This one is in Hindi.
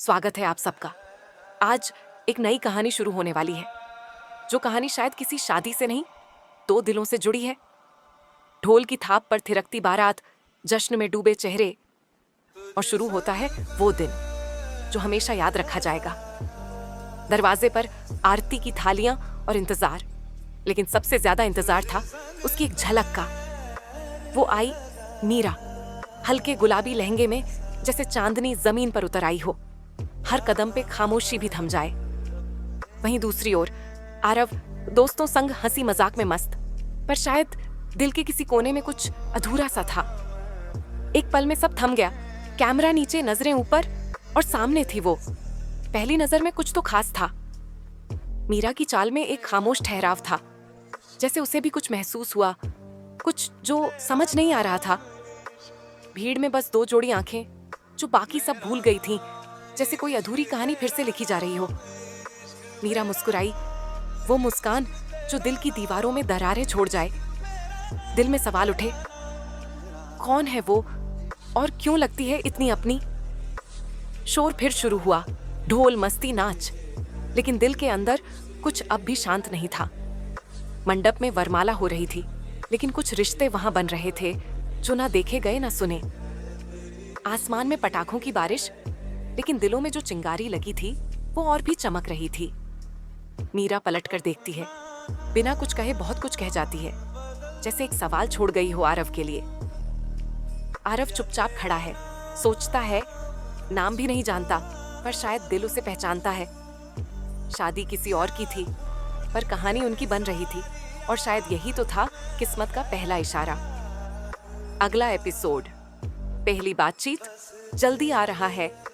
स्वागत है आप सबका। आज एक नई कहानी शुरू होने वाली है, जो कहानी शायद किसी शादी से नहीं, दो दिलों से जुड़ी है। ढोल की थाप पर थिरकती बारात, जश्न में डूबे चेहरे, और शुरू होता है वो दिन जो हमेशा याद रखा जाएगा। दरवाजे पर आरती की थालियां और इंतजार, लेकिन सबसे ज्यादा इंतजार था उसकी एक झलक का। वो आई मीरा, हल्के गुलाबी लहंगे में, जैसे चांदनी जमीन पर उतर आई हो। हर कदम पे खामोशी भी थम जाए। वहीं दूसरी ओर आरव, दोस्तों संग हंसी मजाक में मस्त, पर शायद दिल के किसी कोने में कुछ अधूरा सा था। एक पल में सब थम गया। कैमरा नीचे, नजरें ऊपर, और सामने थी वो। पहली नजर में कुछ तो खास था। मीरा की चाल में एक खामोश ठहराव था, जैसे उसे भी कुछ महसूस हुआ, कुछ जो समझ नहीं आ रहा था। भीड़ में बस दो जोड़ी आंखें, जो बाकी सब भूल गई थीं, जैसे कोई अधूरी कहानी फिर से लिखी जा रही हो। मीरा मुस्कुराई, वो मुस्कान जो दिल की दीवारों में दरारें छोड़ जाए। दिल में सवाल उठे, कौन है वो और क्यों लगती है इतनी अपनी। शोर फिर शुरू हुआ, ढोल, मस्ती, नाच, लेकिन दिल के अंदर कुछ अब भी शांत नहीं था। मंडप में वरमाला हो रही थी, लेकिन कुछ रिश्ते वहां बन रहे थे जो ना देखे गए ना सुने। आसमान में पटाखों की बारिश, लेकिन दिलों में जो चिंगारी लगी थी वो और भी चमक रही थी। मीरा पलट कर देखती है, बिना कुछ कहे बहुत कुछ कह जाती है, जैसे एक सवाल छोड़ गई हो आरव के लिए। आरव चुपचाप खड़ा है, सोचता है, नाम भी नहीं जानता, पर शायद दिल उसे पहचानता है। शादी किसी और की थी, पर कहानी उनकी बन रही थी, और शायद यही तो था किस्मत का पहला इशारा। अगला एपिसोड, पहली बातचीत जल्दी आ रहा है।